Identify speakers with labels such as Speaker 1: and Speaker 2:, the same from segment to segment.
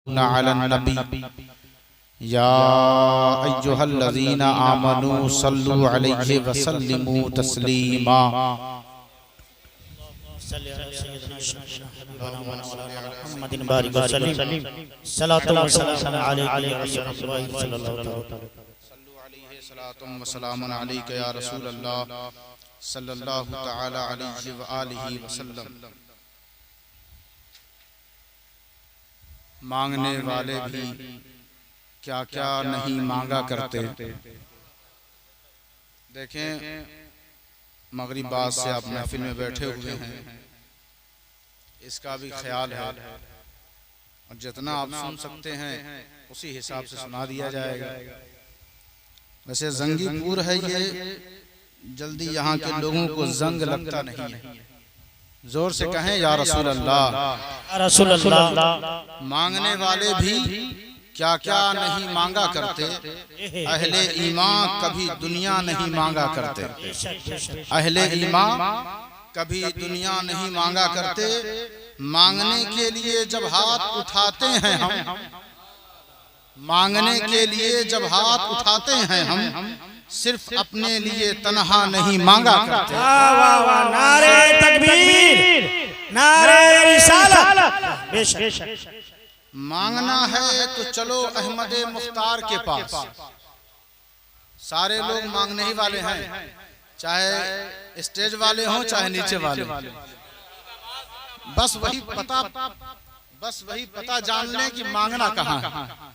Speaker 1: नबी या अय्युहल्लज़ीना आमनू सल्लु अलैहि वसल्लिमू तस्लीमा। सलामुन अलैका या रसूलल्लाह सल्लल्लाहु तआला अलैहि व आलिहि वसल्लम। मांगने वाले भी क्या क्या नहीं मांगा करते। देखें, मगरिब बाद से आप महफिल में बैठे हुए हैं, इसका भी ख्याल है और जितना आप सुन सकते हैं उसी हिसाब से सुना दिया जाएगा। वैसे जंगीपुर है ये, जल्दी यहाँ के लोगों को जंग लगता नहीं है। जोर से कहें या रसूल अल्लाह।
Speaker 2: रसूल अल्लाह।
Speaker 1: मांगने वाले भी क्या क्या नहीं मांगा करते। अहले ईमान कभी दुनिया नहीं मांगा करते। अहले ईमान कभी दुनिया नहीं मांगा करते। मांगने के लिए जब हाथ उठाते हैं हम, मांगने के लिए जब हाथ उठाते हैं हम, सिर्फ अपने लिए तन्हा नहीं मांगा करते।
Speaker 2: वाह वाह, नारे तकबीर, नारे रिसालत।
Speaker 1: मांगना है तो चलो अहमद मुख्तार के पास। सारे लोग मांगने ही वाले हैं, चाहे स्टेज वाले हों चाहे नीचे वाले। बस वही पता जान लें कि मांगना कहाँ है।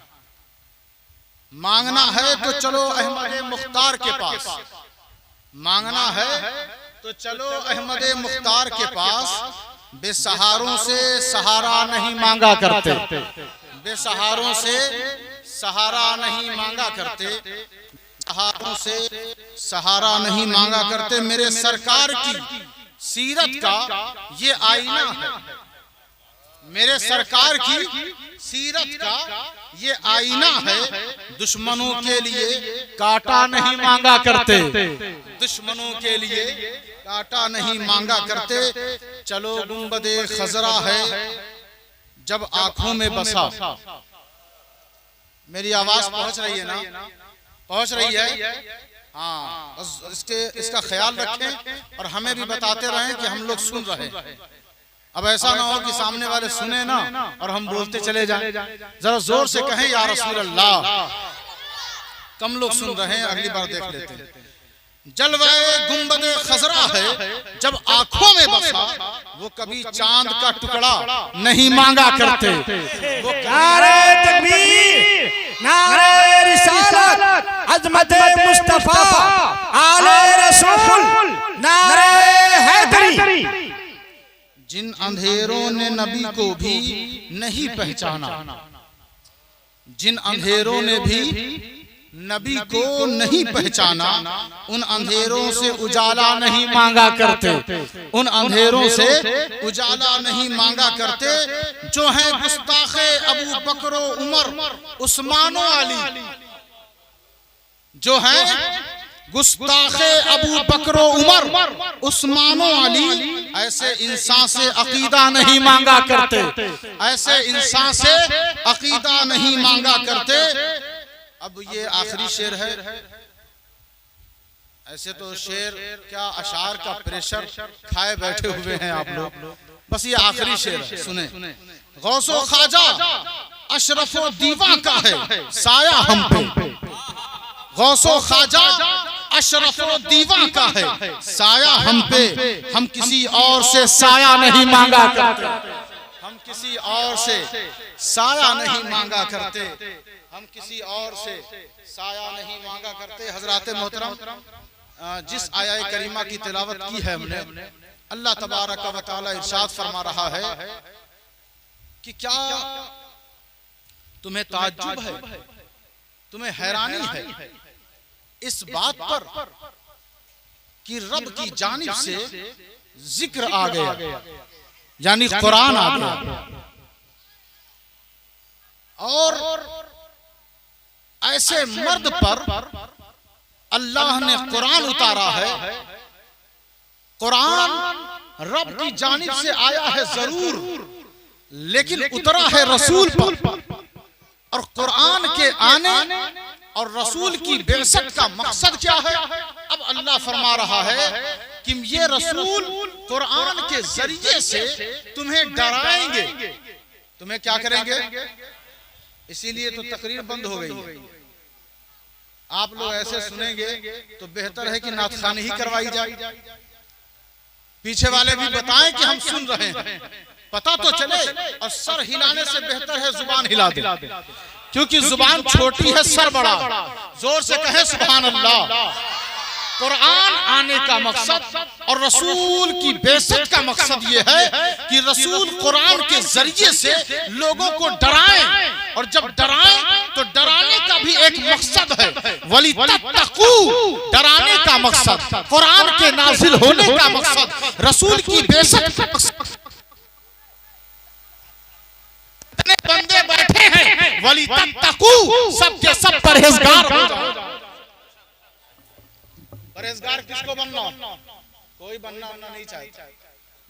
Speaker 1: मांगना है तो चलो अहमद मुख्तार के पास। मांगना है तो चलो अहमद मुख्तार के पास। बेसहारों से सहारा नहीं मांगा करते। बेसहारों से सहारा नहीं मांगा करते। सहारों से सहारा नहीं मांगा करते। मेरे सरकार की सीरत का ये आईना है। मेरे सरकार की सीरत का ये आईना है। दुश्मनों के लिए कांटा नहीं मांगा करते। दुश्मनों के लिए कांटा नहीं मांगा करते। चलो गुंबदे खजरा है जब आंखों में बसा। मेरी आवाज पहुंच रही है ना? पहुंच रही है? हाँ, इसका ख्याल रखें और हमें भी बताते रहें कि हम लोग सुन रहे हैं। अब ऐसा ना हो कि सामने वाले सुने ना और हम बोलते चले जाएं। जरा जोर से कहें या रसूल अल्लाह। कम लोग सुन रहे हैं, अगली बार देख लेते हैं। जलवाए गुंबदे खजरा है जब आंखों में बसा। वो कभी चांद का टुकड़ा नहीं मांगा करते। वो
Speaker 2: नारे तकबीर, नारे रिसालत, अज़मत मुस्तफा, आले रसूल, नारे हैदरी।
Speaker 1: जिन अंधेरों ने नबी को भी नहीं पहचाना, जिन अंधेरों ने भी नबी को नहीं पहचाना, उन अंधेरों से उजाला नहीं मांगा करते। उन अंधेरों से उजाला नहीं मांगा करते जो हैं गुस्ताखे अबू बकर उमर उस्मानो अली। जो हैं गुस्ताखे अबू बकर उमर उस्मानो अली। ऐसे इंसान से अकीदा नहीं मांगा करते। ऐसे इंसान से अकीदा नहीं मांगा करते। अब ये आखिरी शेर है। ऐसे तो शेर क्या अशार का प्रेशर खाए बैठे हुए हैं आप लोग। बस ये आखिरी शेर है, सुने। गौसो ख्वाजा अशरफो दीवा का है साया हम पे। गौसो ख्वाजा अशरफो दीवा का है साया हम पे। हम किसी और से साया नहीं मांगा करते। हम किसी और से साया नहीं मांगा करते। हम किसी और से साया नहीं मांगा करते। हजरात मोहतरम, जिस आया करीमा की तिलावत की है हमने, अल्लाह तबारक व तआला इरशाद फरमा रहा है कि क्या तुम्हें ताज्जुब है, तुम्हें हैरानी है इस बात पर कि रब की जानिब से जिक्र आ गया, यानी कुरान आ गया। और ऐसे मर्द पर अल्लाह ने कुरान उतारा है। कुरान रब की जानिब से आया है जरूर, लेकिन उतरा है रसूल पर। और कुरान के आने और रसूल की बेइज्जत का मकसद क्या है? अब अल्लाह फरमा रहा है कि ये रसूल कुरान के जरिए से तुम्हें डराएंगे। तुम्हें क्या करेंगे? इसीलिए तो तकरीर बंद हो गई। आप लोग ऐसे सुनेंगे तो बेहतर है कि नातखानी ही करवाई जाए। पीछे वाले भी बताएं कि हम सुन रहे हैं, पता तो चले। और सर हिलाने से बेहतर है जुबान हिला दे, क्योंकि जुबान छोटी है, सर बड़ा। जोर से कहें सुभान अल्लाह। कुरान आने का मकसद और रसूल की बेइज्जत का मकसद ये है कि रसूल कुरान के जरिए से लोगों को डराएं, और जब डराएं तो डराने का भी एक मकसद है, वली तत्तकू, डराने का मकसद, कुरान के नाजिल होने का मकसद, रसूल की बेइज्जत का मकसद। इतने बंदे बैठे हैं, वली तत्तकू, सब के सब परहेजगार हो जाओ। परहेजगार किसको बनना? कोई बनना नहीं चाहता।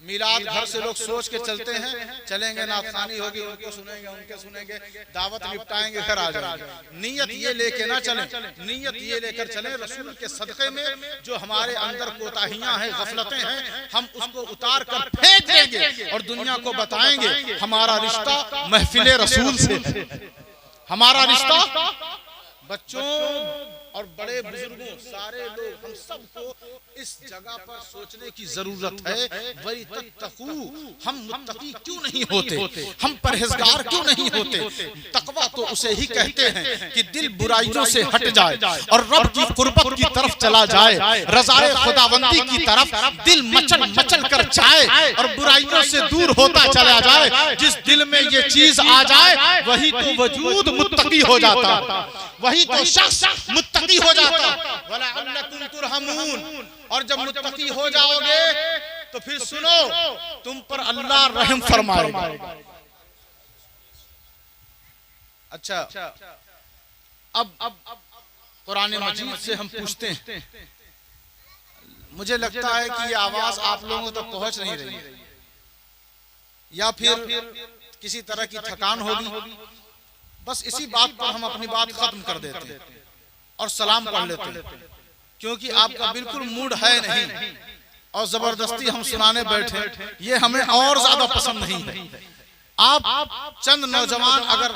Speaker 1: मिलाद घर से लोग सोच के चलते हैं, चलेंगे नातखानी होगी, उनको सुनेंगे, उनके सुनेंगे, दावत निपटाएंगे, घर आ जाएंगे। नियत ये लेके ना चलें, नियत ये लेकर चलें रसूल के सदक़े में जो हमारे अंदर कोताहियां हैं, गफलतें हैं, हम उसको उतार कर फेंक देंगे और दुनिया को बताएंगे हमारा रिश्ता महफिले रसूल से। हमारा रिश्ता बच्चों और बड़े बुजुर्गों, सारे लोग, हम सबको इस जगह पर सोचने की जरूरत है, वली तत्तकू, हम मुत्तकी क्यों नहीं होते? हम परहेजगार क्यों नहीं होते? तकवा तो उसे ही कहते हैं कि दिल बुराइयों से हट जाए और रब की कुर्बत की तरफ चला जाए, रज़ाए खुदाबंदी की तरफ दिल मचल मचल कर जाए और बुराइयों से दूर होता चला जाए। जिस दिल में ये चीज आ जाए वही तो वजूद मुत्तकी हो जाता, वही तो शख्स मुत्तकी हो जाता। वलअल्लकुम तुरहमून, और जब मुत्तकी हो जाओगे तो फिर सुनो, तुम पर अल्लाह रहम फरमाएगा। अच्छा, अब कुरान मजीद से हम पूछते हैं, मुझे लगता है कि ये आवाज आप लोगों तक पहुंच नहीं रही, या फिर किसी तरह की थकान होगी। बस इसी बात पर हम अपनी बात खत्म कर देते हैं और सलाम पढ़ लेते हैं, क्योंकि आपका बिल्कुल मूड है नहीं और जबरदस्ती हम सुनाने बैठे, ये हमें और ज्यादा पसंद नहीं है। आप चंद नौजवान अगर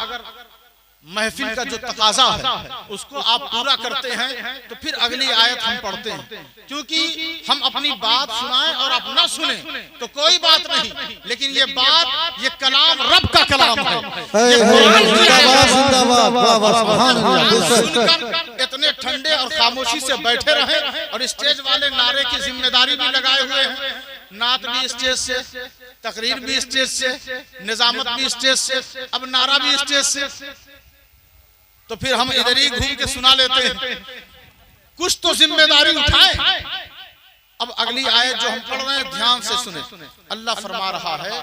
Speaker 1: महफिल का जो तकाजा है उसको आप पूरा करते हैं तो फिर अगली आयत हम पढ़ते हैं, क्योंकि हम अपनी बात सुनाएं और आप ना सुने तो कोई बात नहीं, लेकिन ये बात, ये कलाम रब का कलाम है। सुनकर इतने ठंडे और खामोशी से बैठे रहे, और स्टेज वाले नारे की जिम्मेदारी भी लगाए हुए हैं, नात भी स्टेज से, तकरीर भी स्टेज से, निजामत भी स्टेज से, अब नारा भी स्टेज से, तो फिर हम इधर ही घूम के सुना लेते हैं। कुछ तो जिम्मेदारी उठाएं। अब अगली आयत जो हम पढ़ रहे हैं ध्यान से सुने। अल्लाह फरमा रहा है,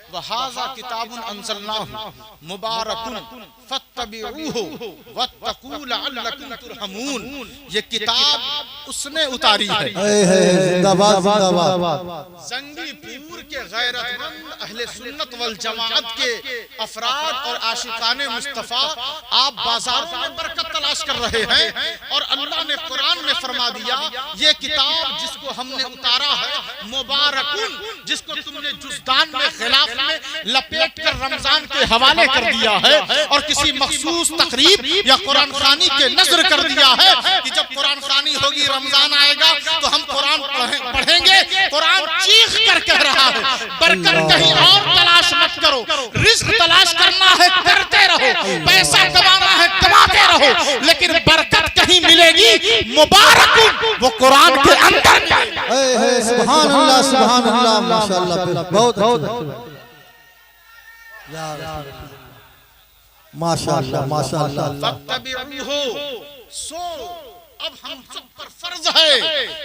Speaker 1: वहाज़ा किताबुन अंज़लनाहु मुबारकुन फत्तबिऊहु वत्तकू लअल्लकुम तुरहमून। ये किताब उसने उतारी है।
Speaker 2: जिंदाबाद जिंदाबाद।
Speaker 1: जंगीपुर के गैरतमंद अहले सुन्नत वल जमाअत के अफराद और आशिकाने मुस्तफा, आप बाजारों में बरकत तलाश कर रहे हैं और अल्लाह ने कुरान में फरमा दिया, ये किताब जिसको हमने उतारा है मुबारकुन, जिसको तुमने जुज़दान में खिलाफ में लपेट कर रमजान के हवाले कर दिया है और किसी मखसूस तकरीब या कुरान खानी के नजर कर दिया है कि जब कुरान खानी होगी, रमजान आएगा तो हम कुरान पढ़ेंगे। कुरान चीख कर कह रहा है, बरकत कहीं और तलाश मत करो, रिस्क तलाश करना है करते रहो, पैसा कमाना है कमाते रहो, लेकिन बरकत कहीं मिलेगी मुबारक वो कुरान के अंदर।
Speaker 2: सुभान अल्लाह सुभान अल्लाह, माशाअल्लाह, बहुत माशाअल्लाह माशाअल्लाह।
Speaker 1: फत्तबिऊहु, सो अब हम सब पर फर्ज है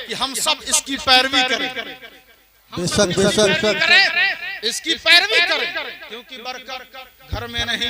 Speaker 1: कि हम सब इसकी पैरवी करें,
Speaker 2: बेशक बेशक
Speaker 1: करें, इसकी पैरवी करें, क्योंकि बरकत घर में नहीं,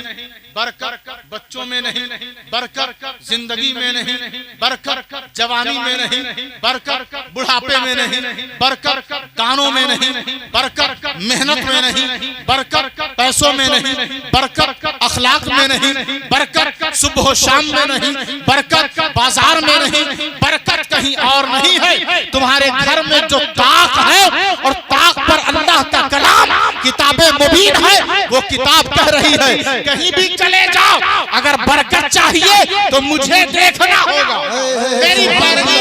Speaker 1: बरकत बच्चों में नहीं, बरकत जिंदगी में नहीं, बरकत जवानी में नहीं, बरकत बुढ़ापे में नहीं, बरकत गानों में नहीं, बरकत मेहनत में नहीं, बरकत पैसों में नहीं, बरकत अखलाक में नहीं, बरकत सुबह शाम में नहीं, बरकत बाजार में नहीं, बरकत कहीं और नहीं है। तुम्हारे घर में जो ताक है और ताक पर अल्लाह का कलाम किताबे मुबीन है, वो किताब कह रही है कहीं भी चले जाओ, अगर बरकत चाहिए तो मुझे देखना होगा, मेरी पैरवी।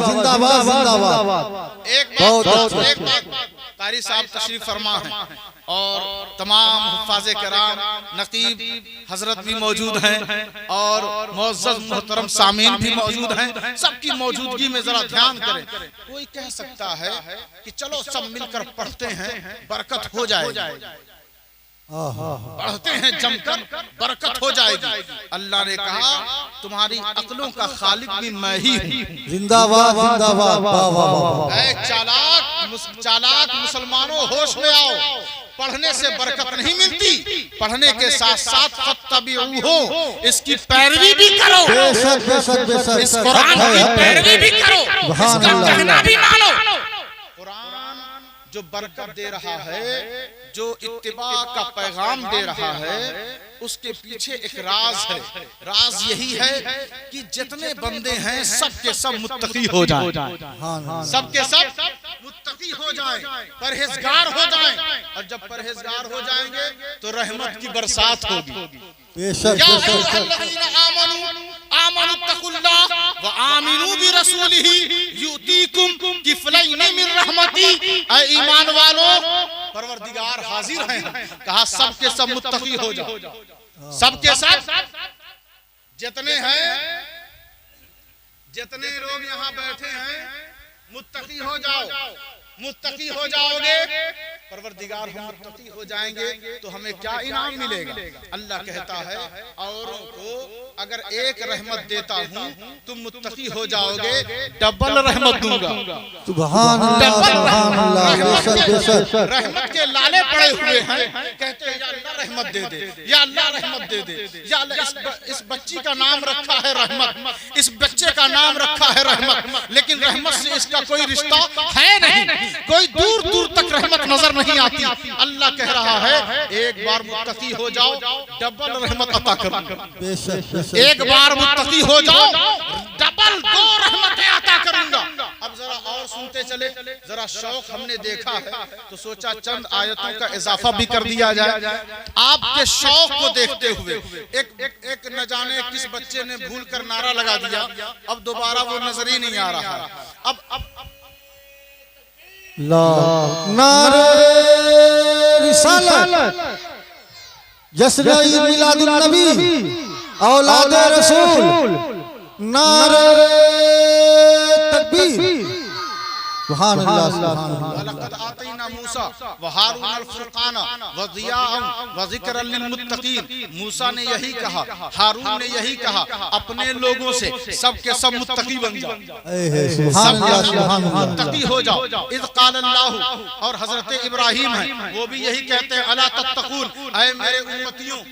Speaker 2: जिंदाबाद जिंदाबाद।
Speaker 1: एक बात कारी साहब तशरीफ फरमा है और तमाम हुफ़ाज़े किराम नकीब हजरत भी मौजूद हैं और मुअज़्ज़ज़ मोहतरम सामीन भी मौजूद हैं। सबकी मौजूदगी में जरा ध्यान करें। कोई कह सकता है कि चलो सब मिलकर पढ़ते हैं, बरकत हो जाएगी, पढ़ते हैं जमकर, बरकत हो जाएगी। अल्लाह ने कहा तुम्हारी अक्लों का खालिक भी मैं ही हूँ।
Speaker 2: जिंदाबाद जिंदाबाद।
Speaker 1: चालाक मुसलमानों होश में आओ, पढ़ने से बरकत नहीं मिलती, पढ़ने के साथ साथ फत्तबिऊहु, इसकी पैरवी भी करो,
Speaker 2: बेशक बेशक बेशक,
Speaker 1: इस कुरान की पैरवी भी करो, इसका कहना भी मानो। कुरान जो बरकत दे रहा है, जो इत्तिबा का पैगाम दे रहा है, उसके पीछे एक राज है। राज यही है कि जितने बंदे हैं सबके सब मुत्तकी हो जाएं, सबके सब मुत्तकी हो जाएं, परहेजगार हो जाएं, और जब परहेजगार हो जाएंगे तो रहमत की बरसात होगी।
Speaker 2: बेशक
Speaker 1: व आमिनू बि रसूलिही युतीकुम किफलैन मिन रहमती। ऐ ईमान वालों, परवरदिगार हाजिर हैं, कहा सबके सब मुत्तकी हो जाओ, सबके सब जितने हैं, जितने लोग यहाँ बैठे हैं मुत्तकी हो जाओ, मुत्तकी हो जाओगे, परवरदिगार हम मुत्तकी हो जाएंगे तो हमें क्या इनाम मिलेगा। अल्लाह कहता है औरों को अगर एक रहमत देता हूँ तुम मुत्तकी हो जाओगे, डबल रहमत दूंगा।
Speaker 2: सुभान अल्लाह। बेशक बेशक।
Speaker 1: रहमत के लाले पड़े हुए हैं, कहते हैं या अल्लाह रहमत दे दे, या अल्लाह रहमत दे दे, या अल्लाह इस बच्ची का नाम रखा है रहमत, इस बच्चे का नाम रखा है रहमत, लेकिन रहमत से इसका कोई रिश्ता है नहीं, कोई दूर दूर तक रहमत नजर नहीं आती। अल्लाह कह रहा है एक बार मुत्तकी हो जाओ, डबल रहमत अता करूंगा। एक बार मुत्तकी हो जाओ, डबल 2 रहमतें अता करूंगा। अब जरा और सुनते चले, जरा शौक हमने देखा है तो सोचा चंद आयतों का इजाफा भी कर दिया जाए। आपके शौक को देखते हुए एक न जाने किस बच्चे ने भूल कर नारा लगा दिया, अब दोबारा वो नजर ही नहीं आ रहा। अब
Speaker 2: नारे रिसालत, जश्न ईद मिलादुन नबी, औलाद रसूल, नारे तकबीर। सुभान अल्लाह सुभान अल्लाह।
Speaker 1: लक़द आतैना मूसा व हारून अल फुरक़ान व ज़ियाअन व ज़िक्रन लिल मुत्तक़ीन। मूसा ने यही कहा, हारून ने यही कहा, अपने लोगों से सबके सब मुत्तकी बन जाओ,
Speaker 2: सुभान अल्लाह सुभान अल्लाह।
Speaker 1: मुत्तकी हो जाओ। इज़ क़ाल अल्लाह, और हज़रत इब्राहीम है वो भी यही कहते हैं, अला तत्तक़ून, ऐ मेरे उम्मतियों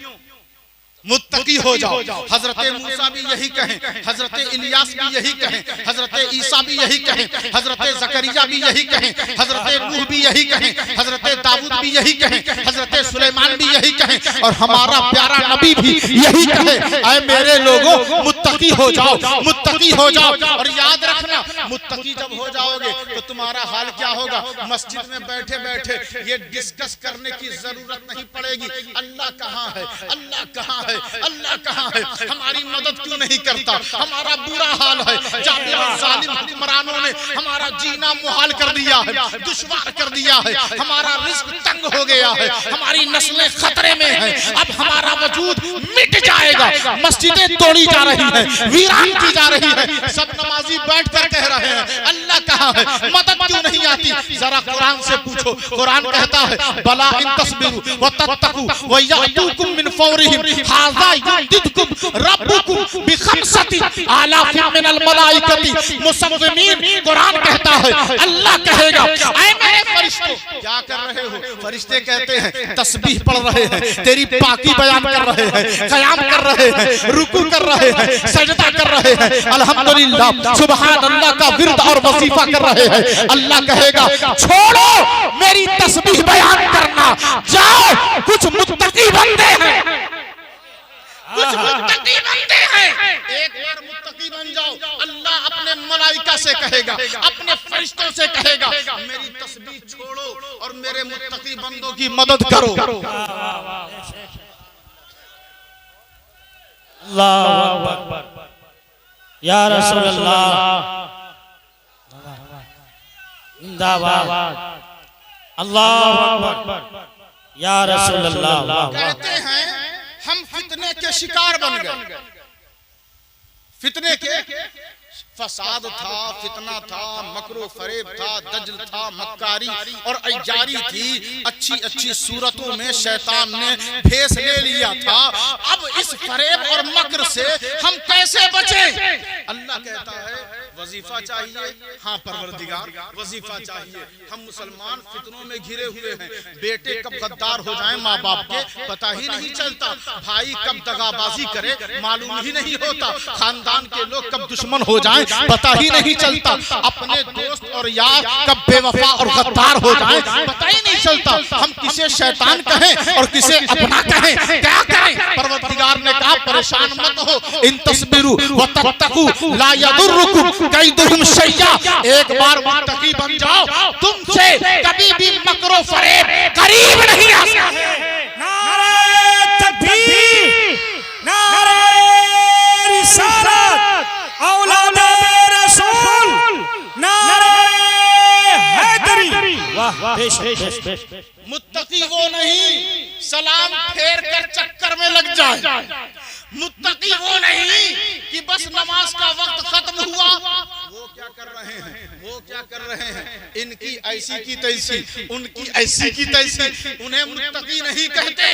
Speaker 1: मुत्तकी हो जाओ। हजरत मूसा भी यही कहें, हजरत इलियास भी यही कहें, हजरत ईसा भी यही कहें, हजरत ज़करिया भी यही कहें, हजरत नूह भी यही कहें, हजरत दाऊद भी यही कहें, हजरत सुलेमान भी यही कहें, और हमारा प्यारा नबी भी यही कहे, ऐ मेरे लोगों मुत्तकी हो जाओ, मुत्तकी हो जाओ। और याद रखना, मुत्तकी जब हो जाओगे तो तुम्हारा हाल क्या होगा, मस्जिद में बैठे बैठे ये डिस्कस करने की जरूरत नहीं पड़ेगी, अल्लाह कहाँ है, अल्लाह कहाँ है, अल्लाह कहाँ है, हमारी मदद क्यों नहीं करता, हमारा बुरा हाल है, जालिम और जालिम हुक्मरानों ने हमारा जीना मुहाल कर दिया है, दुश्वार कर दिया है, हमारा रिस्क तंग हो गया है, हमारी नस्लें खतरे में हैं, अब हमारा वजूद मिट जाएगा। मस्जिदें तोड़ी जा रही हैं, वीरान की जा रही है, सब नमाजी बैठ कर कह रहे हैं अल्लाह कहाँ है, मदद मदद क्यों नहीं आती? जरा कुरान से पूछो। कुरान कहता है बला इन तस्बिरु व तत्तकू व यातूकुम मिन फौरिहिम हाज़ा युमदिदकुम रब्बुकुम बिखमसति आलाफिन मिनल मलाइकति मुसव्विमीन। कुरान कहता है, अल्लाह कहेगा ऐ मेरे फरिश्तों क्या कर रहे हो? फरिश्ते कहते हैं तस्बीह पढ़ रहे हैं, तेरी पाकी बयान कर रहे हैं, क़याम कर रहे हैं, रुकू कर रहे हैं, सजदा कर रहे हैं, अल्हम्दुलिल्लाह सुभान अल्लाह का विर्द और वजीफा कर रहे हैं। अल्लाह कहेगा छोड़ो मेरी तस्बीह बयान करना, जाओ कुछ मुत्तकी बंदे हैं, कुछ मुत्तकी बंदे हैं, एक बार मुत्तकी बन जाओ। अल्लाह अपने मलाइका से कहेगा, अपने फरिश्तों से कहेगा मेरी तस्बीह छोड़ो और मेरे मुत्तकी बंदों की मदद करो।
Speaker 3: अल्लाहु अकबर या रसूल अल्लाह जिंदाबाद। अल्लाहु अकबर या रसूल अल्लाह।
Speaker 1: कहते हैं हम फितने के शिकार बन गए। फितने के फसाद था, फितना था, मकरो फरेब था, दजल था, मक्कारी और अय्यारी थी। अच्छी अच्छी सूरतों में शैतान ने भेस ले लिया था। अब इस फरेब और मकर से हम कैसे बचें? अल्लाह कहता है वजीफा चाहिए। हाँ परवरदिगार वजीफा चाहिए। हम मुसलमान फितनों में घिरे हुए हैं। बेटे कब गद्दार हो जाएं माँ बाप के पता ही नहीं चलता। भाई कब दगाबाजी करे मालूम ही नहीं होता। खानदान के लोग कब दुश्मन हो जाएं पता ही नहीं चलता। अपने दोस्त और यार कब बेवफा और गद्दार हो जाएं पता ही नहीं चलता। हम किसे शैतान कहें और किसे अपना कहें, क्या करें? परवरदिगार ने कहा परेशान मत हो, इन तस्बिरु व तत्तकू ला यदुर्रुकुम कैदुहुम शैया। एक बार मुत्तकी बन जाओ, तुमसे कभी भी मकरो फरेब करीब नहीं आ सकते।
Speaker 3: नारे तकबीर, नारे रिसालत, औलादे रसूल, नारे हैदरी। वाह बेश बेश।
Speaker 1: मुत्तकी वो नहीं सलाम फेर कर चक्कर में लग जाए। मुत्तकी वो नहीं कि बस नमाज का वक्त खत्म हुआ वो क्या कर रहे हैं, वो क्या कर रहे हैं, इनकी ऐसी की तैसी, उनकी ऐसी की तैसी। उन्हें मुत्तकी नहीं कहते।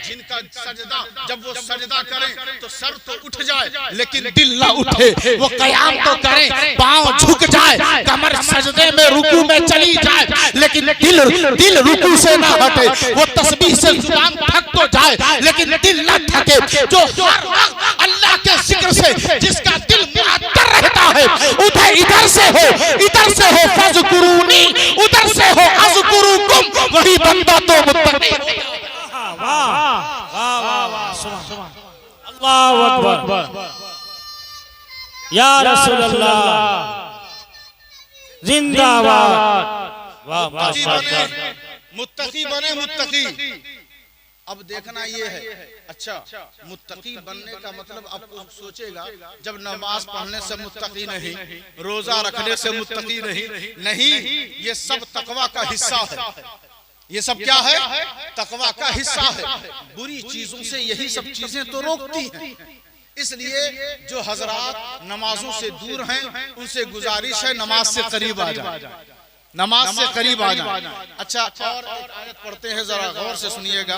Speaker 1: जिनका सजदा जब वो सजदा करें तो सर तो उठ जाए लेकिन दिल ना उठे। वो क़याम तो करें, पांव झुक जाए, कमर सजदे में रुकू में चली जाए लेकिन दिल रुकू से ना हटे। वो तस्बीह से जुबान थक तो जाए लेकिन दिल ना थके। जो हर वक्त अल्लाह के जिक्र से जिसका दिल मुअत्तर रहता है, उधर इधर से हो फज़कुरूनी, उधर से हो अज़कुरुकुम, वही बंदा तो मुत्तकी होगा।
Speaker 3: वाह वाह वाह वाह सुभान अल्लाहु अकबर या रसूल अल्लाह जिंदाबाद। वाह माशाअल्लाह।
Speaker 1: मुत्तकी बने मुत्तकी। अब देखना ये है, अच्छा मुत्तकी बनने का मतलब आपको सोचेगा जब नमाज पढ़ने से मुत्तकी नहीं, रोजा रखने से मुत्तकी नहीं, ये सब तकवा का हिस्सा है। ये सब क्या है? तकवा का हिस्सा है। बुरी चीजों से यही सब चीजें तो रोकती हैं। इसलिए जो हजरात नमाजों से दूर हैं उनसे गुजारिश है नमाज से करीब आ जाए, नमाज से करीब आ जाए। अच्छा और एक आयत पढ़ते हैं, जरा गौर से सुनिएगा।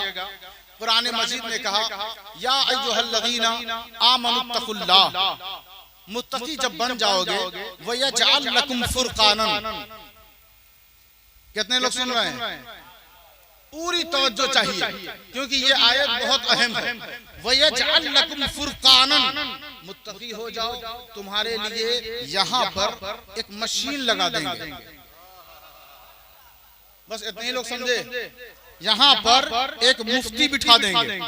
Speaker 1: कुरान मजीद ने कहा या अय्युहल्लज़ीना आमनुत्तकुल्लाह। मुत्तकी जब बन जाओगे वयजअल लकुम फुरकानन। कितने लोग सुन रहे हैं? पूरी तवज्जो चाहिए क्योंकि ये आयत बहुत अहम है। वयजअल लकुम फुरकानन। मुत्तकी हो जाओ, तुम्हारे लिए यहाँ पर एक मशीन लगा देंगे। बस इतने ही लोग समझे। यहाँ पर एक मुफ्ती बिठा देंगे,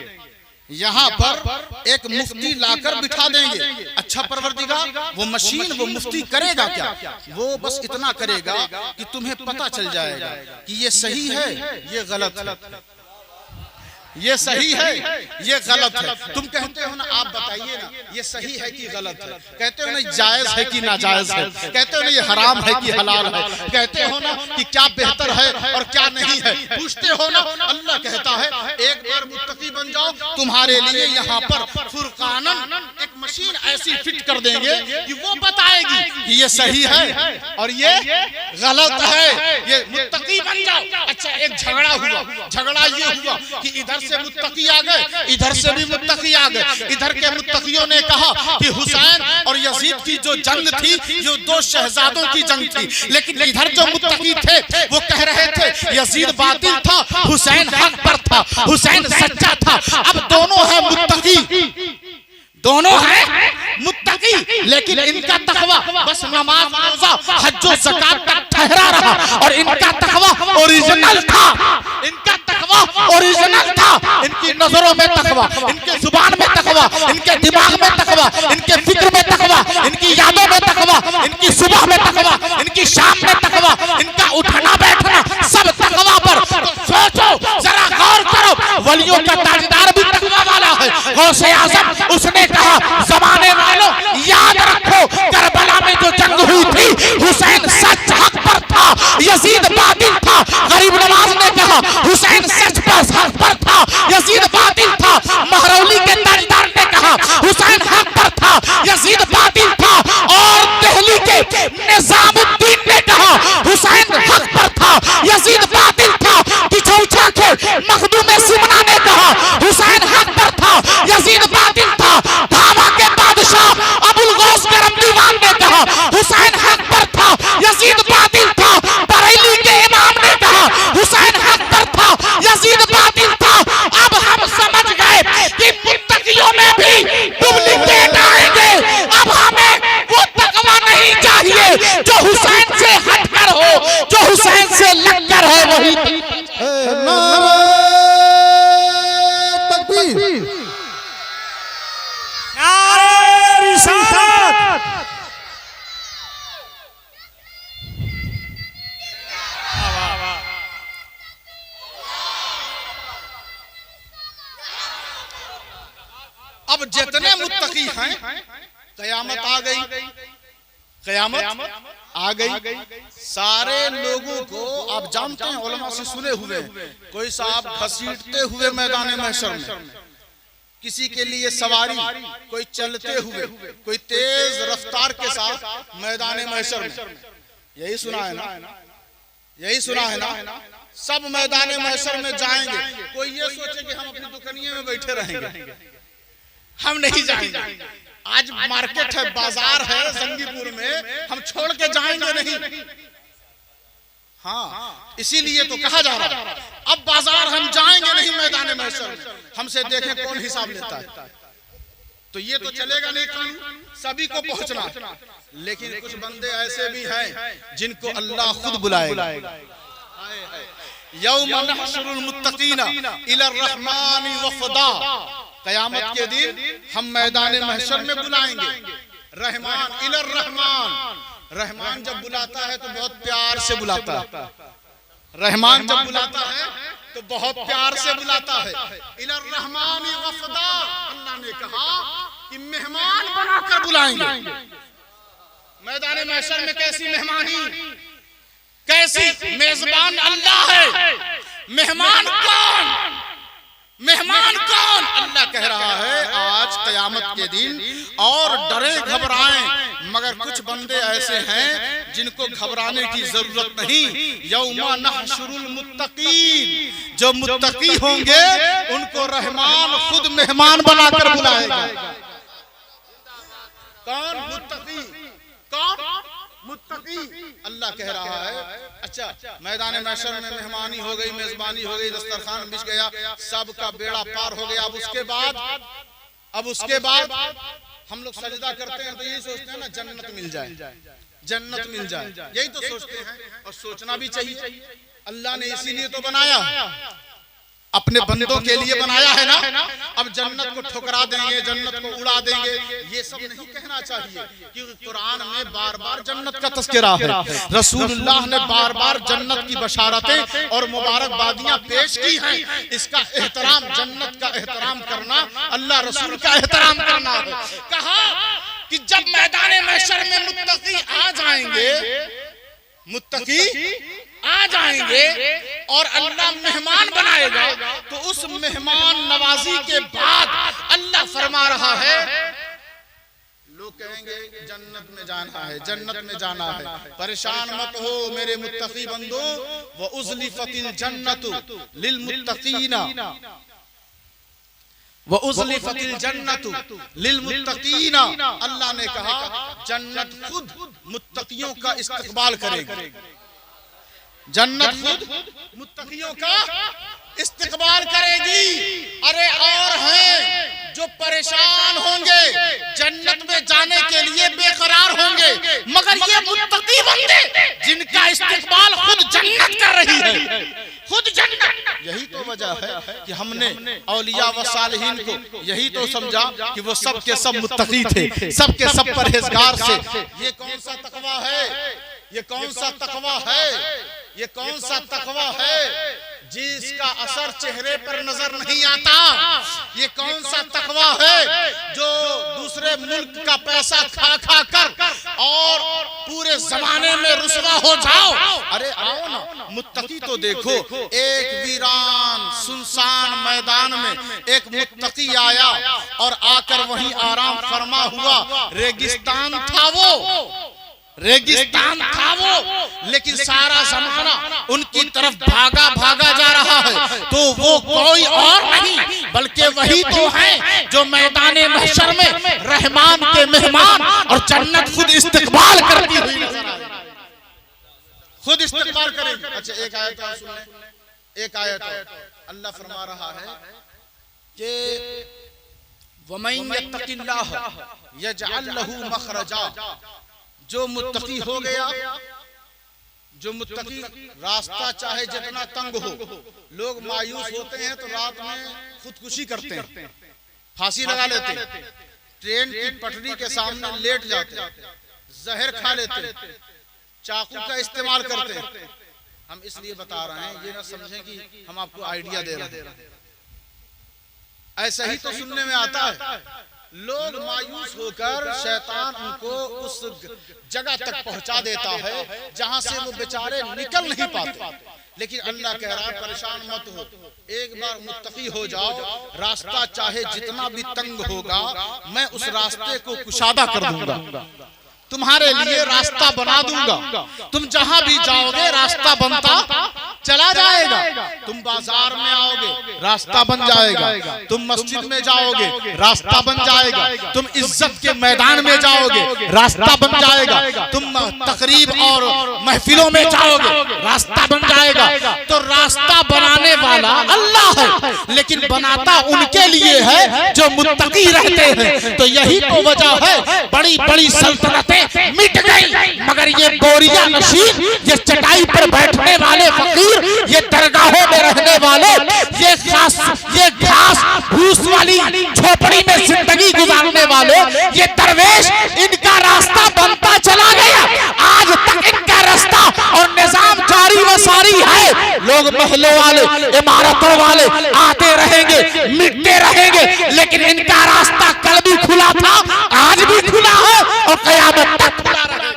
Speaker 1: यहाँ पर एक मुफ्ती लाकर बिठा देंगे। अच्छा परवरदिगार वो मशीन वो मुफ्ती करेगा क्या? वो बस इतना करेगा कि तुम्हें पता चल जाएगा कि ये सही है ये गलत है, ये सही है ये गलत है। तुम कहते हो ना, आप बताइए ना ये सही है कि गलत है? कहते हो ना जायज है कि नाजायज है? कहते हो ना ये हराम है कि हलाल है? कहते हो ना कि क्या बेहतर है और क्या नहीं है? पूछते हो ना। अल्लाह कहता है एक बार मुत्तकी बन जाओ, तुम्हारे लिए यहाँ पर फुरकानन एक मशीन ऐसी फिट कर देंगे कि वो बताएगी कि ये सही है और ये गलत है, ये मुत्तकी बन जाओ। अच्छा, एक झगड़ा हुआ, झगड़ा ये हुआ कि इधर से मुत्तकी आ गए, इधर से भी मुत्तकी आ गए। इधर के मुत्तकियों ने कहा कि हुसैन और यजीद की जो जंग थी, जो दो शहजादों की जंग थी, लेकिन इधर जो मुत्तकी थे वो कह रहे थे यजीद बातिल था, हुसैन हक पर था, हुसैन सच्चा था। अब दोनों है मुत्तकी, दोनों है मुत्तकी, लेकिन इनका तकवा बस नमाज, रोजा, हज और ज़कात तक ठहरा रहा और इनका तकवा ओरिजिनल था, इनका तकवा ओरिजिनल था। इनकी नजरों में तकवा, इनके जुबान में तकवा, इनके दिमाग में तकवा, इनके फिक्र में तकवा, इनकी यादों में तकवा, इनकी सुबह में तकवा, इनकी शाम में तकवा, इनका उठना बैठना सब तकवा पर। तो सोचो जरा, गौर करो, वलियों का ताजदार भी तकवा वाला है, गौसे आज़म। उसने कहा जमाने वालों याद रखो, करबला में जो जंग हुई थी हुसैन सच हक पर था, यजीद बातिल था। गरीब नवाज ने कहा हुसैन सच पर हक पर था, यजीद बातिल था। महरौली के ताजदार ने कहा हुसैन हक पर था, यजीद बातिल था। और दिल्ली के निजामुद्दीन ने कहा हुसैन हक पर था, यजीद बातिल था। किचौछा के मखदूम सिमना ने कहा हुसैन हक पर था, यजीद बातिल था। धावा के बादशाह अबुल गौस करम दीवान ने कहा हुसैन हक पर था, यजीद बातिल था। बरेली के इमाम ने कहा हुसैन हक पर था, यजीद बातिल था। अब हम समझ गए कि मुत्तकियों में भी डुप्लीकेट आएंगे। अब हमें वो तकवा नहीं चाहिए जो हुसैन से हटकर हो, जो हुसैन से लगकर है वही।
Speaker 2: नारे तकबीर,
Speaker 3: नारे रिसालत।
Speaker 1: अब जितने मुत्तकी हैं, कयामत आ गई, कयामत आ गई। सारे लोगों को आप जानते हैं, उलमा से सुने हुए, कोई साहब घसीटते हुए मैदान महशर में, किसी के लिए सवारी, कोई चलते हुए, कोई तेज रफ्तार के साथ मैदान महशर में। यही सुना है ना, यही सुना है ना। सब मैदान महशर में जाएंगे। कोई ये सोचे कि हम अपनी दुकानिये में बैठे रहेंगे, हम नहीं जाएंगे। आज मार्केट है, बाजार है जंगीपुर में, हम छोड़ के जाएंगे नहीं। हाँ, इसीलिए तो कहा जा रहा है अब बाजार हम जाएंगे नहीं, मैदान महशर में हमसे देखें कौन हिसाब लेता है। तो ये तो चलेगा नहीं, कानून सभी को पहुंचना। लेकिन कुछ बंदे ऐसे भी हैं जिनको अल्लाह खुद बुलाएगा। यौम नहशुरुल मुत्तकीना इलर रहमानी वफदा, कयामत के दिन हम मैदान महशर में बुलाएंगे रहमान इलर रहमान। रहमान जब बुलाता है तो बहुत प्यार से बुलाता है। रहमान जब बुलाता है तो बहुत प्यार से बुलाता है। इलर रहमानी वफदा, अल्लाह ने कहा कि मेहमान बनाकर बुलाएंगे। मैदान महशर में कैसी मेहमानी, कैसी मेजबान अल्लाह है। मेहमान कौन, मेहमान कौन? अल्लाह कह रहा है आज कयामत के दिन और डरे घबराएं, मगर कुछ बंदे ऐसे हैं जिनको घबराने की जरूरत नहीं। यौमा नहशुरुल मुत्तकीन, जो मुत्तकी होंगे उनको रहमान खुद मेहमान बनाकर बुलाएगा। कौन मुत्तकी, कौन मुत्तकी? अल्लाह कह रहा है। अच्छा, मैदान महशर में मेहमानी हो गई, मेजबानी हो गई, दस्तरखान बिछ गया, सबका बेड़ा पार हो गया। अब उसके बाद हम लोग सजदा करते हैं तो यही सोचते हैं ना जन्नत मिल जाए, जन्नत मिल जाए, यही तो सोचते हैं। और सोचना भी चाहिए, अल्लाह ने इसीलिए तो बनाया, अपने बंदों के लिए बनाया है ना। अब जन्नत को ठुकरा देंगे, जन्नत को उड़ा देंगे, ये सब नहीं कहना चाहिए। क्योंकि कुरान में बार बार जन्नत का तज़किरा है, रसूलुल्लाह ने बार बार जन्नत की बशारतें और मुबारकबादियां पेश की हैं। इसका एहतराम, जन्नत का एहतराम करना अल्लाह रसूल का एहतराम करना है। कहा कि जब मैदान महशर में मुत्तकी आ जाएंगे, मुत्तकी आ जाएंगे और अल्लाह मेहमान बनाएगा, तो उस मेहमान नवाजी के बाद अल्लाह फरमा रहा है कहेंगे जन्नत में जाना है, जन्नत में जाना है। परेशान मत हो मेरे मुत्तकी बंदो, व उज़लिफ़तिल जन्नतु लिल मुत्तकीना, व उज़लिफ़तिल जन्नतु लिल मुत्तकीना। अल्लाह ने कहा जन्नत खुद मुत्तकियों का इस्तकबाल करेगी, जन्नत खुद मुत्तकियों का इस्तकबाल करेगी। अरे और हैं जो परेशान होंगे, जन्नत में जाने के लिए बेकरार होंगे, मगर ये मुत्तकी बंदे जिनका इस्तकबाल खुद जन्नत कर रही है, खुद जन्नत। यही तो वजह है कि हमने औलिया व सालिहीन को यही तो समझा कि वो सब के सब मुत्तकी थे, सब के सब परहेजगार से। ये कौन सा तकवा है, ये कौन सा तकवा है, ये कौन सा तकवा है जिसका असर चेहरे पर नजर नहीं आता? ये कौन सा तकवा है जो दूसरे मुल्क का पैसा खा खा कर और पूरे जमाने में रुसवा हो जाओ? अरे आओ ना, मुत्तकी तो देखो, एक वीरान सुनसान मैदान में एक मुत्तकी आया और आकर वहीं आराम फरमा हुआ। रेगिस्तान था वो, रेगिस्तान था वो, लेकिन सारा जमाना उनकी तरफ भागा भागा जा रहा है। तो वो कोई और नहीं बल्कि वही तो है जो मैदाने महशर में रहमान के मेहमान और जन्नत खुद इस्तकबाल करती हुई नजर आ रही, खुद इस्तकबाल करेगी। अच्छा एक आयत और सुन लें, एक आयत अल्लाह फरमा रहा है कि वमन यत्तकिल्लाह यजअल लहू मखरजा। जो मुत्तकी हो गया, जो मुत्तकी रास्ता चाहे जितना तंग हो, लोग मायूस होते हैं तो रात में खुदकुशी करते हैं, फांसी लगा लेते हैं, ट्रेन की पटरी के सामने लेट जाते हैं, जहर खा लेते हैं, चाकू का इस्तेमाल करते हैं। हम इसलिए बता रहे हैं, ये ना समझें कि हम आपको आइडिया दे रहे हैं, ऐसा ही तो सुनने में आता है। लोग मायूस होकर शैतान उनको उस जगह तक पहुंचा देता है जहां से वो बेचारे निकल नहीं पाते। लेकिन अल्लाह कह रहा है परेशान मत हो, एक बार मुत्तकी हो जाओ, रास्ता चाहे जितना भी तंग होगा मैं उस रास्ते को कुशादा कर दूंगा, तुम्हारे लिए रास्ता बना दूंगा। तुम जहां भी जाओगे रास्ता बनता चला जाएगा। तुम बाजार में आओगे रास्ता बन जाएगा, तुम मस्जिद में जाओगे रास्ता बन जाएगा, तुम इज्जत के मैदान में जाओगे रास्ता बन जाएगा, तुम तकरीब और महफिलों में जाओगे रास्ता बन जाएगा। तो रास्ता बनाने वाला अल्लाह है, लेकिन बनाता उनके लिए है जो मुत्तकी रहते हैं। तो यही तो वजह है बड़ी बड़ी सल्तनतें मिट गई, मगर ये बोरिया नशीन, ये चटाई पर बैठने वाले फकीर, ये दरगाहों में रहने वाले, ये घास भूस वाली झोपड़ी में जिंदगी गुजारने वाले, ये दरवेश, इनका रास्ता बनता चला गया। आज तक इनका रास्ता और निजाम जारी व सारी है। लोग महलों वाले, इमारतों वाले आते रहेंगे, मिटते रहेंगे, लेकिन इनका रास्ता कल भी खुला था, आज भी खुला है और कयामत तक खुला रहेगा।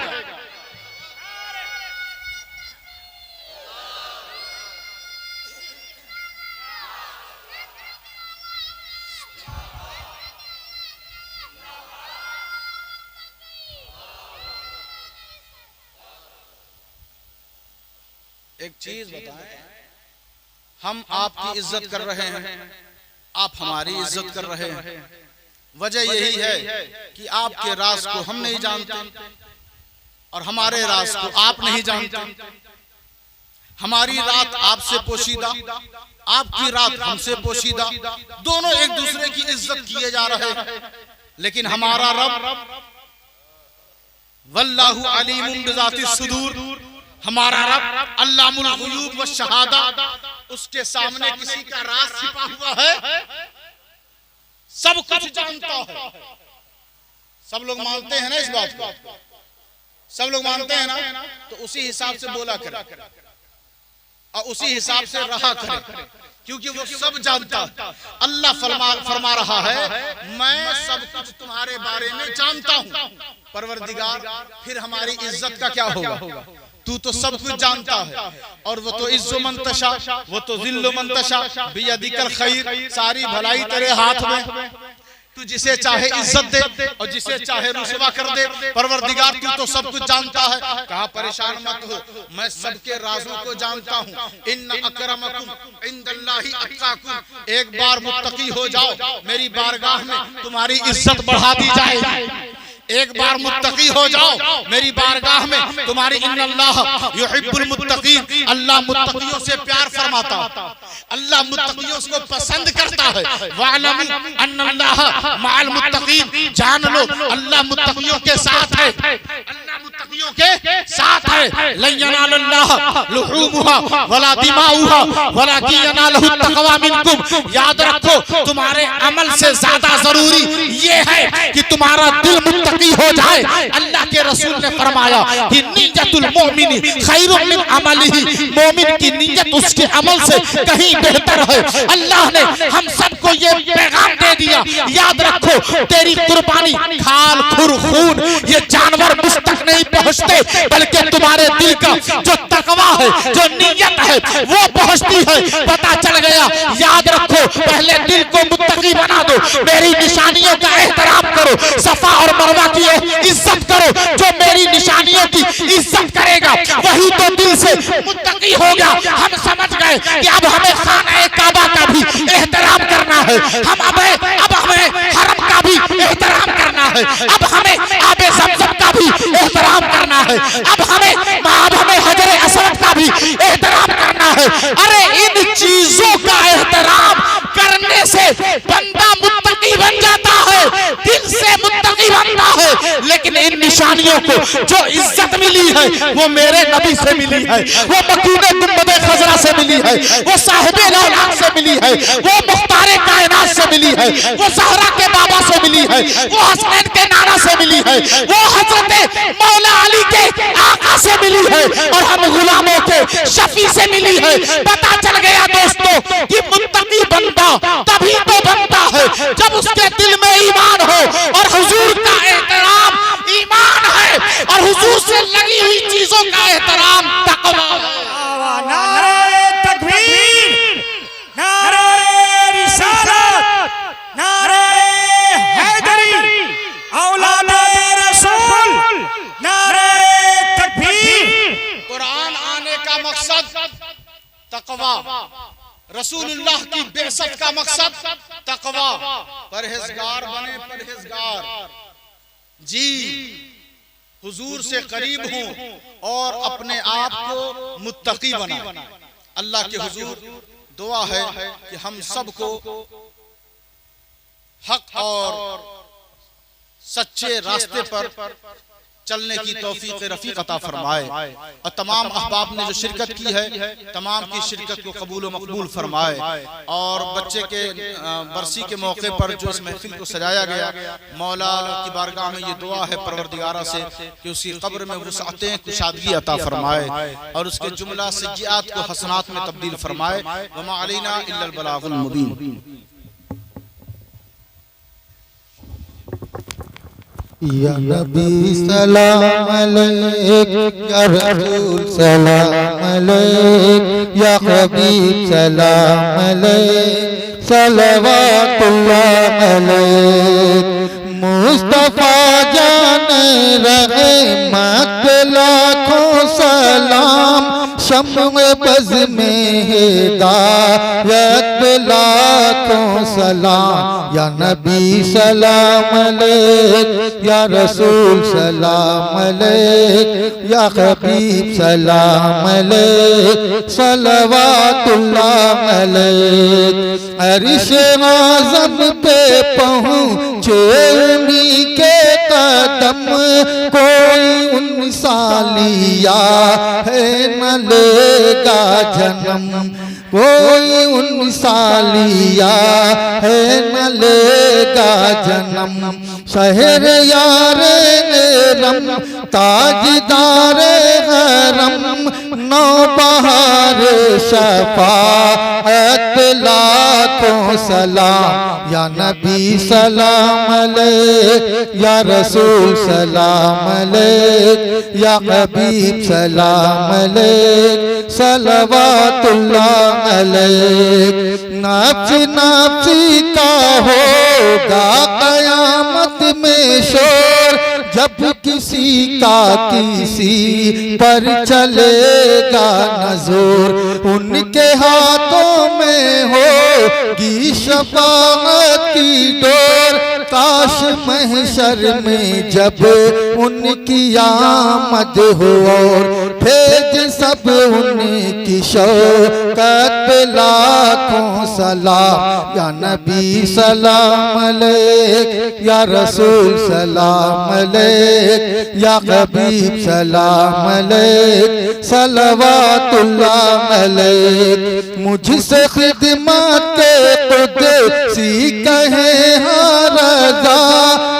Speaker 1: एक चीज बताएं, हम आपकी इज्जत कर रहे हैं, आप हमारी इज्जत कर रहे हैं। वजह यही है कि आपके राज को हम नहीं जानते और हमारे राज को आप नहीं जानते। हमारी रात आपसे पोशीदा, आपकी रात हमसे पोशीदा, दोनों एक दूसरे की इज्जत किए जा रहे हैं। लेकिन हमारा रब वल्लाहु अलीमुन बिज़ातिस सुदूर, हमारा रब अल्लामुल गुयूब व शहादा, उसके सामने किसी का राज छिपा हुआ है, सब कुछ जानता है। सब लोग मानते हैं ना इस बात को, सब लोग मानते हैं ना, तो उसी हिसाब से बोला करें और उसी हिसाब से रहा करें, क्योंकि वो सब जानता। अल्लाह फरमा रहा है मैं सब कुछ तुम्हारे बारे में जानता हूं। परवरदिगार, फिर हमारी इज्जत का क्या होगा? तू तो सब कुछ जानता है, और वो तो इज्जो मंतशा, वो तो जिल्लो मंतशा, बियदिकल खैर, सारी भलाई तेरे हाथ में। तू जिसे चाहे इज्जत दे और जिसे चाहे रुसवा कर दे। परवरदिगार तू तो सब कुछ जानता है। कहा परेशान मत हो, मैं सबके राजों को जानता हूँ। इन्न अकरमकुम इंदल्लाहि अत्काकुम। एक बार मुत्तकी हो जाओ, मेरी बारगाह में तुम्हारी इज्जत बढ़ा दी जाएगी। एक बार मुत्तकी हो जाओ, मेरी बारगाह में तुम्हारी इन्नल्लाह युहिब्बुल मुत्तकीन। अल्लाह मुत्तकियों से प्यार फरमाता, अल्लाह मुत्तकियों को पसंद करता है। वअलमू अन्नल्लाह मअल मुत्तकीन। जान लो अल्लाह मुत्तकियों के साथ है, अल्लाह मुत्तकियों के साथ है। लन यनालल्लाह लुहूमुहा वला दिमाउहा वलाकिन यनालहु तक़वा मिनकुम। याद रखो तुम्हारे अमल से ज्यादा जरूरी ये है कि तुम्हारा दिल मुत्तकी हो जाए। अल्लाह के रसूल ने फरमाया कि निय्यतुल मोमिनी खैरुम मिन अमलिही। मोमिन की नियत उसके अमल से कहीं बेहतर है। अल्लाह ने हम सबको ये पैगाम दे दिया, याद रखो तेरी कुर्बानी खाल खुर खून ये जानवर मुझ तक नहीं पहुंचते, बल्कि तुम्हारे दिल का जो तकवा है, जो नियत है वो पहुंचती है। पता चल गया। याद रखो पहले दिल को मुत्तकी बना दो, मेरी निशानियों का एहतराम करो, सफा और मरवा की इज्जत करो। जो मेरी निशानियों की इज्जत करेगा वही तो दिल से मुत्तकी होगा। हम समझ गए कि अब हमें खाना काबा का भी एहतराम करना है, अब हमें हरम का भी एहतराम करना है, अब हमें आबे ज़मज़म का भी एहतराम करना है, अब हमें हजरे असवद का भी एहतराम करना है। अरे इन चीजों का एहतराम करने से बंदा मुत्तकी बन जाता है, दिल से मुत्तकी बनता है। लेकिन इन निशानियों को जो इज्जत मिली है वो मेरे नबी से मिली है, वो मकीने गुंबदे खजरा से मिली है, वो साहिबे रौनक से मिली है, वो मुख्तारे कायनात से मिली है, वो ज़हरा के बाबा से मिली है, वो हसनैन के नाना से मिली है, वो हजरत मौला अली के आका से मिली है और हम गुलामों के शफी से मिली है। पता चल गया दोस्तों कि मुत्तकी बंदा तभी तो बनता है जब उसके दिल में ईमान हो और हुजूर का एहतराम ईमान है और हुजूर से लगी हुई चीजों का एहतराम तकवा है।
Speaker 3: नारे तकबीर, नारे रिसालत, नारे हैदरी, औलादे रसूल, नारे तकबीर।
Speaker 1: कुरान आने का मकसद तकवा, रसूलुल्लाह की बेअसत का मकसद तकवा। परहेजगार बने परहेजगार जी, हुजूर से करीब हूं और अपने आप को मुत्तकी बना। अल्लाह के हुजूर दुआ है कि हम सबको हक और सच्चे रास्ते पर चलने की तौफीक रफीक अता फरमाए और तमाम अहबाब ने जो शिरकत की है तमाम की शिरकत को कबूल व मकबूल फरमाए। और बच्चे के बरसी के मौके पर जो इस महफिल को सजाया गया, मौला की बारगाह में ये दुआ है परवरदिगारा से कि उसकी कब्र में वुसअतें कुशादगी अता फरमाए और उसके जुमला सय्यात को हसनात में तब्दील फरमाए। वमा अलैना इल्लल बलागुल मुबीन।
Speaker 2: या नबी सलाम अलैक, या रसूल सलाम अलैक, या हबीब सलाम अलैक, सलवातुल्लाह अलैक। मुस्तफा जान रहमत लाखों सलाम, शम्म बज़ में हिदायत लाखों सलाम। या नबी सलाम अलैक, या रसूल सलाम अलैक, या हबीब सलाम अलैक, सलवातुल्लाह अलैक। अर्श आज़म पे पहुँचे उन्हीं के कदम, कोई उनसा लिया है न लेगा जन्म, कोई उनसा लिया है न लेगा जन्म। शहर यारे रम, ताजदारे हरम, नौबहार शफाअत लाखों सलाम। या नबी सलाम अलैक, या रसूल सलाम अलैक, या हबीब सलाम अलैक, सलवातुल्लाह अलैक। नफ्स नफ्सी का हो होगा कयामत में शोर, जब किसी का किसी पर चलेगा नजर, उनके हाथों में होगी शफाअत की डोर। काश महशर में जब उनकी आमद हो और भेज सब उनकी शौकत पे लाखों सलाम। या नबी सलाम अलैक, या रसूल सलाम अलैक, या हबीब सलाम अलैक, सलवातुल्लाह अलैक। मुझसे खिदमत के कुदसी कहे हर रज़ा,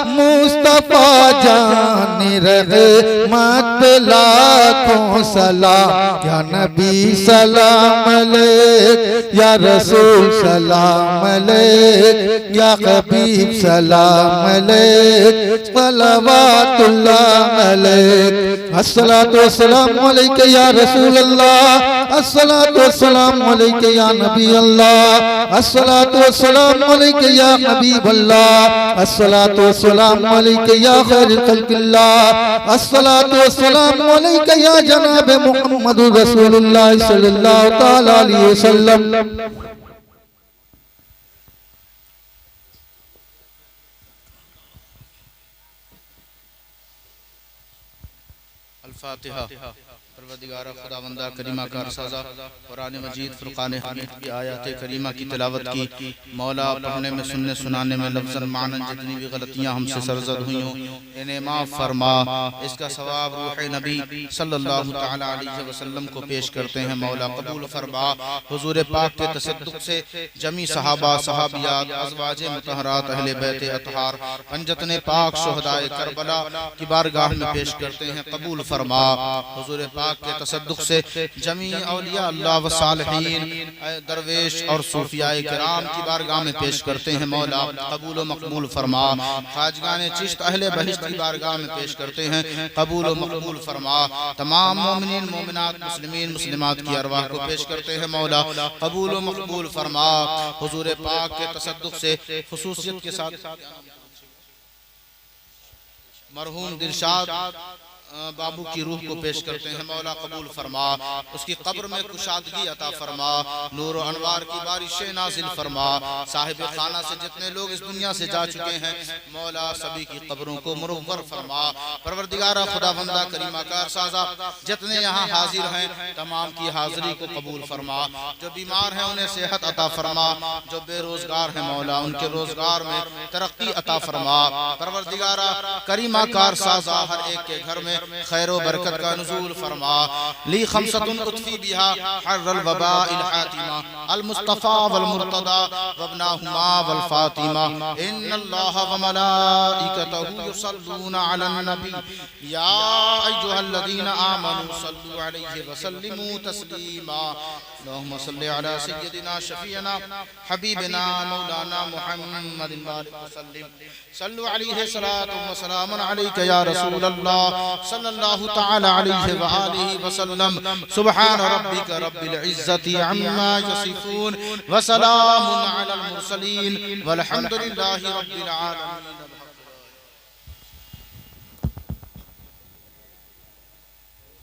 Speaker 2: मुस्तफा जान रहमत लाखों सलाम। या नबी सलाम अलैक, या रसूल सलाम अलैक, या हबीब सलाम अलैक, सलवातुल्लाह अलैक। अस्सलातु वस्सलामु अलैका या रसूल अल्लाह, अस्सलातु वस्सलामु अलैका या नबी अल्लाह, अस्सलातु वस्सलामु अलैका या हबीब अल्लाह, अस्सलातु वस्सलामु अलैका या खैरुल खल्क़िल्लाह, अस्सलातु वस्सलामु अलैका या जनाब मुहम्मदुर रसूलुल्लाह सल्लल्लाहु तआला अलैहि वसल्लम।
Speaker 1: अल-फातिहा। परवरदिगार खुदावंदा करीमा का साजा कुरान मजीद फुरकान हमीद की आयत करीमा की तिलावत की। मौला पढ़ने में सुनने सुनाने में लफ्ज़न मानन जितनी भी गलतियाँ हमसे सरजद हुई हों इन्हें माफ़ फरमा। इसका सवाब रूह नबी सल्लल्लाहु तआला अलैहि वसल्लम को पेश करते हैं। मौला कबूल फरमा। हुजूर पाक के तसद्दुक़ से जमी सहाबा सहाबियात अज़वाज मुतहरात अहले बैत अतहार पंजतने पाक शुहदाए करबला की बारगाह में पेश करते हैं। कबूल फरमा। हुजूर पाक के तसद्दुक़ से जमी औलिया अल्लाह व सालिहीन दरवेश और सूफियाए किराम की बारगाह में पेश करते हैं। मौला कबूल व मकबूल फरमा। खाजगाने चिश्त अहले बहिश्त की बारगाह में पेश करते हैं। कबूल व मकबूल फरमा। तमाम मोमिनीन मोमिनात मुस्लिमीन मुस्लिमात की अरवाह को पेश करते हैं। मौला कबूल व मकबूल फरमा। हुजूर पाक के तसद्दुक़ से खुसूसियत के साथ मरहूम दिलशाद बाबू की रूह को पेश करते हैं। मौला कबूल फरमा। उसकी कब्र में कुशादगी अता फरमा। नूर और अनवार की बारिशें नाजिल फरमा। साहिब खाना से जितने लोग इस दुनिया से जा चुके हैं मौला सभी की कब्रों को मुनव्वर फरमा। परवरदिगारा खुदावंदा करीमा का साजा जितने यहाँ हाजिर हैं तमाम की हाजिरी को कबूल फरमा। जो बीमार हैं उन्हें सेहत अता फरमा। जो बेरोजगार हैं मौला उनके रोजगार में तरक्की अता फरमा। परवरदिगारा करीमा कार साजा हर एक के घर में खैरो बरकत का नुज़ूल फरमा। ली खमसतुन उतफी बिहा हर्रल वबाइल हातिमा अल मुस्तफा वल मुर्तदा वबनाहुमा वल फातिमा इन्नल्लाह व मलाइकतहु युसल्लूना अलन नबी या अय्युहल्लज़ीना आमनू सल्लु अलैहि व सल्लिमू तस्लीमा। अल्लाहुम्मा सल्लि अला सय्यिदिना शफीअना हबीबिना मौलाना मुहम्मदिन व सल्लिम सल्लु अलैहि सलातु व सलामुन अलैका या रसूल अल्लाह सल्लल्लाहु तआला अलैहि व आलिहि वसल्लम। सुब्हान रब्बिका रब्बिल इज्जति अम्मा यसिफून व सलामुन अलल मुरसलीन वल्हम्दुलिल्लाहि रब्बिल आलमीन।